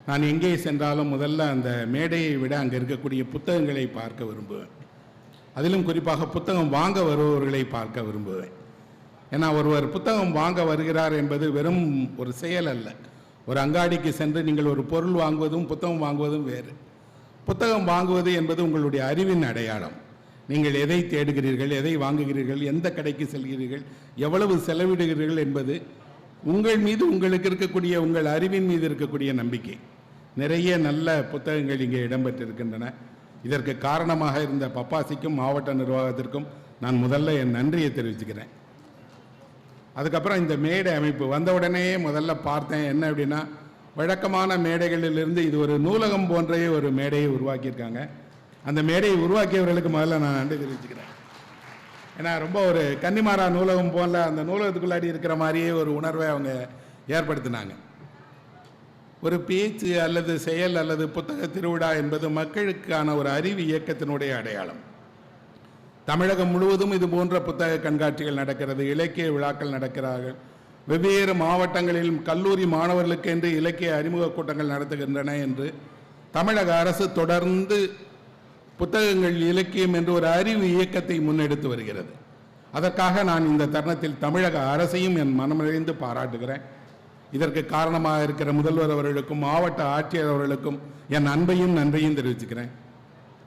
நான் எங்கே சென்றாலும் முதல்ல அந்த மேடையை விட அங்கே இருக்கக்கூடிய புத்தகங்களை பார்க்க விரும்புவேன். அதிலும் குறிப்பாக புத்தகம் வாங்க வருபவர்களை பார்க்க விரும்புவேன். ஏன்னா ஒருவர் புத்தகம் வாங்க வருகிறார் என்பது வெறும் ஒரு செயல் அல்ல. ஒரு அங்காடிக்கு சென்று நீங்கள் ஒரு பொருள் வாங்குவதும் புத்தகம் வாங்குவதும் வேறு. புத்தகம் வாங்குவது என்பது உங்களுடைய அறிவின் அடையாளம். நீங்கள் எதை தேடுகிறீர்கள், எதை வாங்குகிறீர்கள், எந்த கடைக்கு செல்கிறீர்கள், எவ்வளவு செலவிடுகிறீர்கள் என்பது உங்கள் மீது உங்களுக்கு இருக்கக்கூடிய உங்கள் அறிவின் மீது இருக்கக்கூடிய நம்பிக்கை. நிறைய நல்ல புத்தகங்கள் இங்கே இடம்பெற்றிருக்கின்றன. இதற்கு காரணமாக இருந்த பப்பாசிக்கும் மாவட்ட நிர்வாகத்திற்கும் நான் முதல்ல என் நன்றியை தெரிவிச்சுக்கிறேன். அதுக்கப்புறம் இந்த மேடை அமைப்பு வந்தவுடனே முதல்ல பார்த்தேன் என்ன அப்படின்னா, வழக்கமான மேடைகளிலிருந்து இது ஒரு நூலகம் போன்ற ஒரு மேடையை உருவாக்கியிருக்காங்க. அந்த மேடையை உருவாக்கியவர்களுக்கு முதல்ல நான் நன்றி தெரிவிச்சுக்கிறேன். ஏன்னா ரொம்ப ஒரு கன்னிமாரா நூலகம் போல அந்த நூலகத்துக்குள்ளாடி இருக்கிற மாதிரியே ஒரு உணர்வை அவங்க ஏற்படுத்தினாங்க. ஒரு பேச்சு அல்லது செயல் அல்லது புத்தக திருவிழா என்பது மக்களுக்கான ஒரு அறிவு இயக்கத்தினுடைய அடையாளம். தமிழகம் முழுவதும் இது போன்ற புத்தக கண்காட்சிகள் நடக்கிறது, இலக்கிய விழாக்கள் நடக்கிறார்கள். வெவ்வேறு மாவட்டங்களிலும் கல்லூரி மாணவர்களுக்கு என்று இலக்கிய அறிமுக கூட்டங்கள் நடத்துகின்றன என்று தமிழக அரசு தொடர்ந்து புத்தகங்கள் இலக்கியம் என்று ஒரு அறிவு இயக்கத்தை முன்னெடுத்து வருகிறது. அதற்காக நான் இந்த தருணத்தில் தமிழக அரசையும் என் மனமிழந்து பாராட்டுகிறேன். இதற்கு காரணமாக இருக்கிற முதல்வர் அவர்களுக்கும் மாவட்ட ஆட்சியர் அவர்களுக்கும் என் அன்பையும் நன்றியும் தெரிவிச்சுக்கிறேன்.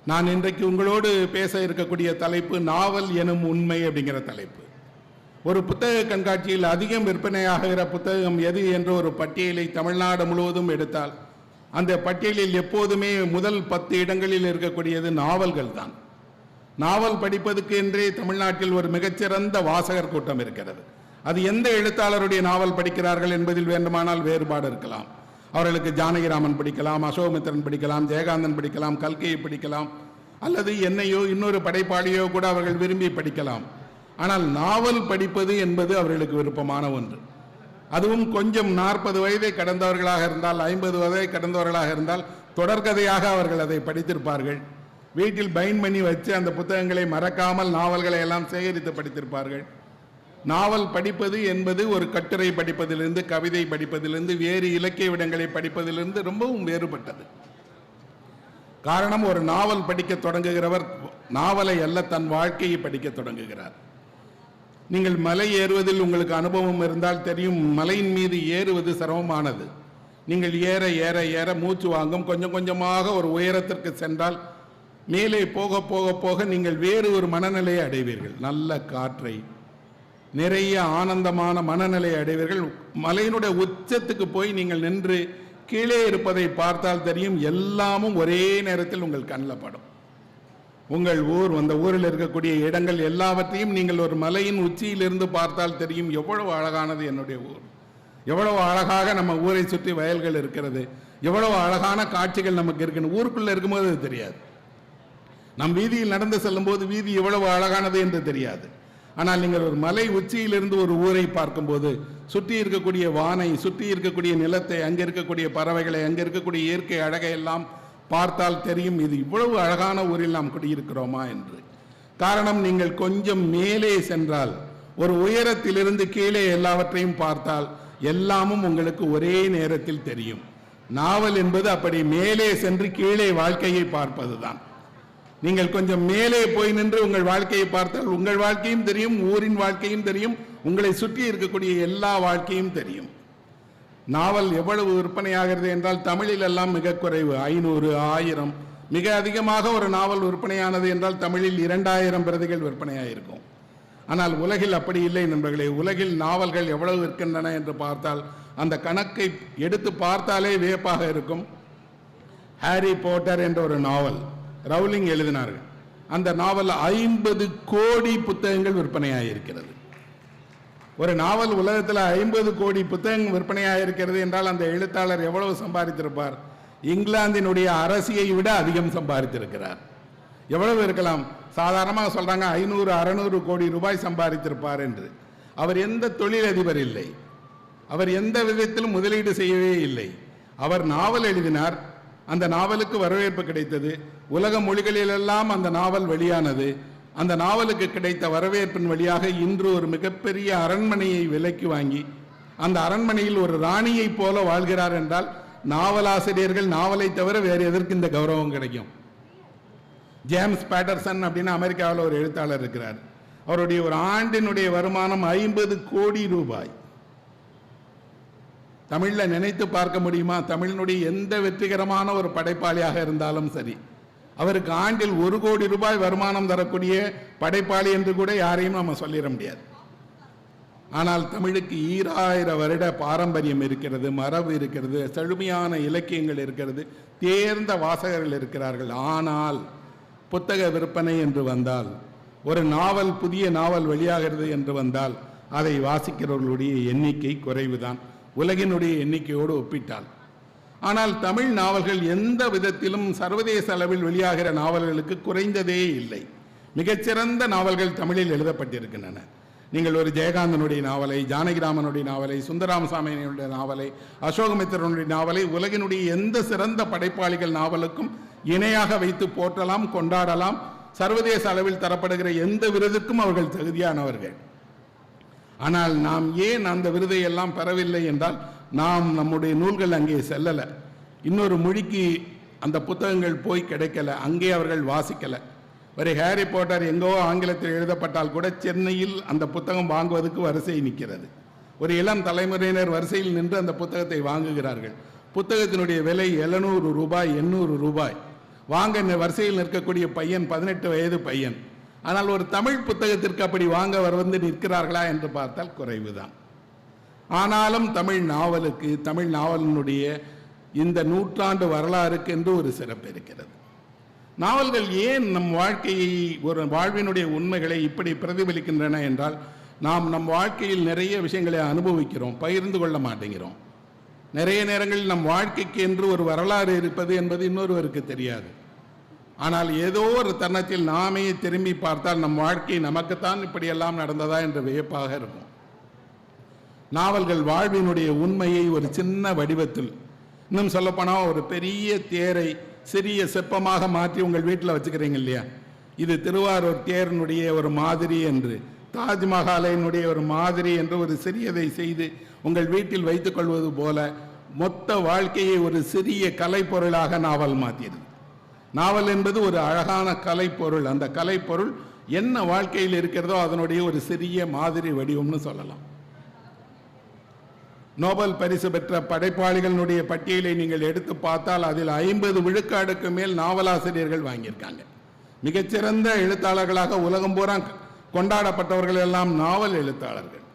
நான் இன்றைக்கு உங்களோடு பேச இருக்கக்கூடிய தலைப்பு நாவல் எனும் உண்மை அப்படிங்கிற தலைப்பு. ஒரு புத்தக கண்காட்சியில் அதிகம் விற்பனையாகிற புத்தகம் எது என்ற ஒரு பட்டியலை தமிழ்நாடு முழுவதும் எடுத்தால் அந்த பட்டியலில் எப்போதுமே முதல் 10 இடங்களில் இருக்கக்கூடியது நாவல்கள் தான். நாவல் படிப்பதற்கு என்றே தமிழ்நாட்டில் ஒரு மிகச்சிறந்த வாசகர் கூட்டம் இருக்கிறது. அது எந்த எழுத்தாளருடைய நாவல் படிக்கிறார்கள் என்பதில் வேண்டுமானால் வேறுபாடு இருக்கலாம். அவர்களுக்கு ஜானகிராமன் படிக்கலாம், அசோகமித்திரன் படிக்கலாம், ஜெயகாந்தன் படிக்கலாம், கல்கையை படிக்கலாம், அல்லது என்னையோ இன்னொரு படைப்பாளியோ கூட அவர்கள் விரும்பி படிக்கலாம். ஆனால் நாவல் படிப்பது என்பது அவர்களுக்கு விருப்பமான ஒன்று. அதுவும் கொஞ்சம் 40 வயதை கடந்தவர்களாக இருந்தால், 50 வயதை கடந்தவர்களாக இருந்தால் தொடர்கதையாக அவர்கள் அதை படித்திருப்பார்கள். வீட்டில் பைண்ட் பண்ணி வச்சு அந்த புத்தகங்களை மறக்காமல் நாவல்களை எல்லாம் சேகரித்து படித்திருப்பார்கள். நாவல் படிப்பது என்பது ஒரு கட்டுரை படிப்பதிலிருந்து, கவிதை படிப்பதிலிருந்து, வேறு இலக்கிய விடங்களை படிப்பதிலிருந்து ரொம்பவும் வேறுபட்டது. காரணம், ஒரு நாவல் படிக்க தொடங்குகிறவர் நாவலை அல்ல தன் வாழ்க்கையை படிக்க தொடங்குகிறார். நீங்கள் மலை ஏறுவதில் உங்களுக்கு அனுபவம் இருந்தால் தெரியும், மலையின் மீது ஏறுவது சிரமமானது. நீங்கள் ஏற ஏற ஏற மூச்சு வாங்கும். கொஞ்சம் கொஞ்சமாக ஒரு உயரத்திற்கு சென்றால் மேலே போக போக போக நீங்கள் வேறு ஒரு மனநிலையை அடைவீர்கள். நல்ல காற்றை, நிறைய ஆனந்தமான மனநிலையை அடைவீர்கள். மலையினுடைய உச்சத்துக்கு போய் நீங்கள் நின்று கீழே இருப்பதை பார்த்தால் தெரியும், எல்லாமும் ஒரே நேரத்தில் உங்கள் கண்ணில் படும். உங்கள் ஊர், அந்த ஊரில் இருக்கக்கூடிய இடங்கள் எல்லாவற்றையும் நீங்கள் ஒரு மலையின் உச்சியிலிருந்து பார்த்தால் தெரியும், எவ்வளவு அழகானது என்னுடைய ஊர், எவ்வளவு அழகாக நம்ம ஊரை சுற்றி வயல்கள் இருக்கிறது, எவ்வளவு அழகான காட்சிகள் நமக்கு இருக்குன்னு ஊருக்குள்ளே இருக்கும்போது அது தெரியாது. நம் வீதியில் நடந்து செல்லும் போது வீதி எவ்வளவு அழகானது என்று தெரியாது. ஆனால் நீங்கள் ஒரு மலை உச்சியிலிருந்து ஒரு ஊரை பார்க்கும்போது சுற்றி இருக்கக்கூடிய வானை, சுற்றி இருக்கக்கூடிய நிலத்தை, அங்கே இருக்கக்கூடிய பறவைகளை, அங்கே இருக்கக்கூடிய இயற்கை அழகை எல்லாம் பார்த்தால் தெரியும், இது இவ்வளவு அழகான ஊரில் நாம் குடியிருக்கிறோமா என்று. காரணம், நீங்கள் கொஞ்சம் மேலே சென்றால், ஒரு உயரத்திலிருந்து கீழே எல்லாவற்றையும் பார்த்தால் எல்லாமும் உங்களுக்கு ஒரே நேரத்தில் தெரியும். நாவல் என்பது அப்படி மேலே சென்று கீழே வாழ்க்கையை பார்ப்பதுதான். நீங்கள் கொஞ்சம் மேலே போய் நின்று உங்கள் வாழ்க்கையை பார்த்தால் உங்கள் வாழ்க்கையும் தெரியும், ஊரின் வாழ்க்கையும் தெரியும், உங்களை சுற்றி இருக்கக்கூடிய எல்லா வாழ்க்கையும் தெரியும். நாவல் எவ்வளவு விற்பனையாகிறது என்றால் தமிழில் எல்லாம் மிக குறைவு, 500, 1000. மிக அதிகமாக ஒரு நாவல் விற்பனையானது என்றால் தமிழில் 2000 பிரதிகள் விற்பனையாயிருக்கும். ஆனால் உலகில் அப்படி இல்லை நண்பர்களே. உலகில் நாவல்கள் எவ்வளவு இருக்கின்றன என்று பார்த்தால் அந்த கணக்கை எடுத்து பார்த்தாலே வியப்பாக இருக்கும். ஹாரி பாட்டர் என்ற ஒரு நாவல் ரவுலிங் எழுதினார்கள். அந்த நாவல் 50 கோடி புத்தகங்கள் விற்பனையாயிருக்கிறது. ஒரு நாவல் உலகத்தில் 50 கோடி புத்தகங்கள் விற்பனையாயிருக்கிறது என்றால் அந்த எழுத்தாளர் எவ்வளவு சம்பாதித்திருப்பார்? இங்கிலாந்தினுடைய அரசியை விட அதிகம் சம்பாதித்திருக்கிறார். எவ்வளவு இருக்கலாம்? சாதாரணமாக சொல்றாங்க 500-600 கோடி ரூபாய் சம்பாதித்திருப்பார் என்று. அவர் எந்த தொழிலதிபர் இல்லை, அவர் எந்த விதத்திலும் முதலீடு செய்யவே இல்லை. அவர் நாவல் எழுதினார், அந்த நாவலுக்கு வரவேற்பு கிடைத்தது, உலக மொழிகளிலெல்லாம் அந்த நாவல் வெளியானது. அந்த நாவலுக்கு கிடைத்த வரவேற்பின் வழியாக இன்று ஒரு மிகப்பெரிய அரண்மனையை விலைக்கு வாங்கி அந்த அரண்மனையில் ஒரு ராணியை போல வாழ்கிறார் என்றால் நாவலாசிரியர்கள் நாவலை தவிர வேறு எதற்கு இந்த கௌரவம் கிடைக்கும்? ஜேம்ஸ் பேட்டர்சன் அப்படின்னு அமெரிக்காவில் ஒரு எழுத்தாளர் இருக்கிறார். அவருடைய ஒரு ஆண்டினுடைய வருமானம் 50 கோடி ரூபாய். தமிழ்ல நினைத்து பார்க்க முடியுமா? தமிழினுடைய எந்த வெற்றிகரமான ஒரு படைப்பாளியாக இருந்தாலும் சரி, அவருக்கு ஆண்டில் 1 கோடி ரூபாய் வருமானம் தரக்கூடிய படைப்பாளி என்று கூட யாரையும் நம்ம சொல்லிட முடியாது. ஆனால் தமிழுக்கு 2000 வருட பாரம்பரியம் இருக்கிறது, மரபு இருக்கிறது, செழுமையான இலக்கியங்கள் இருக்கிறது, தேர்ந்த வாசகர்கள் இருக்கிறார்கள். ஆனால் புத்தக விற்பனை என்று வந்தால், ஒரு நாவல், புதிய நாவல் வெளியாகிறது என்று வந்தால், அதை வாசிக்கிறவர்களுடைய எண்ணிக்கை குறைவுதான் உலகினுடைய எண்ணிக்கையோடு ஒப்பிட்டால். ஆனால் தமிழ் நாவல்கள் எந்த விதத்திலும் சர்வதேச அளவில் வெளியாகிற நாவல்களுக்கு குறைந்ததே இல்லை. மிகச்சிறந்த நாவல்கள் தமிழில் எழுதப்பட்டிருக்கின்றன. நீங்கள் ஒரு ஜெயகாந்தனுடைய நாவலை, ஜானகிராமனுடைய நாவலை, சுந்தராமசாமியினுடைய நாவலை, அசோகமித்திரனுடைய நாவலை உலகினுடைய எந்த சிறந்த படைப்பாளிகள் நாவலுக்கும் இணையாக வைத்து போற்றலாம், கொண்டாடலாம். சர்வதேச அளவில் தரப்படுகிற எந்த விருதுக்கும் அவர்கள் தகுதியானவர்கள். ஆனால் நாம் ஏன் அந்த விருதை எல்லாம் பெறவில்லை என்றால், நாம் நம்முடைய நூல்கள் அங்கே செல்லலை, இன்னொரு மொழிக்கு அந்த புத்தகங்கள் போய் கிடைக்கல, அங்கே அவர்கள் வாசிக்கலை. ஒரு ஹாரி பாட்டர் எங்கோ ஆங்கிலத்தில் எழுதப்பட்டால் கூட சென்னையில் அந்த புத்தகம் வாங்குவதற்கு வரிசை நிற்கிறது. ஒரு இளம் தலைமுறையினர் வரிசையில் நின்று அந்த புத்தகத்தை வாங்குகிறார்கள். புத்தகத்தினுடைய விலை 700 ரூபாய், 800 ரூபாய். வாங்க வரிசையில் நிற்கக்கூடிய பையன் 18 வயது பையன். ஆனால் ஒரு தமிழ் புத்தகத்திற்கு அப்படி வாங்க வந்து நிற்கிறார்களா என்று பார்த்தால் குறைவுதான். ஆனாலும் தமிழ் நாவலுக்கு, தமிழ் நாவலினுடைய இந்த நூற்றாண்டு வரலாறுக்கு என்று ஒரு சிறப்பு இருக்கிறது. நாவல்கள் ஏன் நம் வாழ்க்கையை, ஒரு வாழ்வினுடைய உண்மைகளை இப்படி பிரதிபலிக்கின்றன என்றால், நாம் நம் வாழ்க்கையில் நிறைய விஷயங்களை அனுபவிக்கிறோம், பகிர்ந்து கொள்ள மாட்டேங்கிறோம். நிறைய நேரங்களில் நம் வாழ்க்கைக்கு என்று ஒரு வரலாறு இருப்பது என்பது இன்னொருவருக்கு தெரியாது. ஆனால் ஏதோ ஒரு தருணத்தில் நாமே திரும்பி பார்த்தால் நம் வாழ்க்கை நமக்குத்தான் இப்படியெல்லாம் நடந்ததா என்று வியப்பாக இருக்கும். நாவல்கள் வாழ்வினுடைய உண்மையை ஒரு சின்ன வடிவத்தில், இன்னும் சொல்லப்போனால் ஒரு பெரிய தேரை சிறிய சிற்பமாக மாற்றி உங்கள் வீட்டில் வச்சுக்கிறீங்க இல்லையா? இது திருவாரூர் தேரினுடைய ஒரு மாதிரி என்று, தாஜ்மஹாலினுடைய ஒரு மாதிரி என்று ஒரு சிறியதை செய்து உங்கள் வீட்டில் வைத்துக் கொள்வது போல மொத்த வாழ்க்கையை ஒரு சிறிய கலைப்பொருளாக நாவல் மாற்றியது. நாவல் என்பது ஒரு அழகான கலைப்பொருள். அந்த கலைப்பொருள் என்ன வாழ்க்கையில் இருக்கிறதோ அதனுடைய ஒரு சிறிய மாதிரி வடிவம்னு சொல்லலாம். நோபல் பரிசு பெற்ற படைப்பாளிகளுடைய பட்டியலை நீங்கள் எடுத்து பார்த்தால் அதில் 50 விழுக்காடுக்கு மேல் நாவலாசிரியர்கள் வாங்கியிருக்காங்க. மிகச்சிறந்த எழுத்தாளர்களாக உலகம் பூரா கொண்டாடப்பட்டவர்கள் எல்லாம் நாவல் எழுத்தாளர்கள்.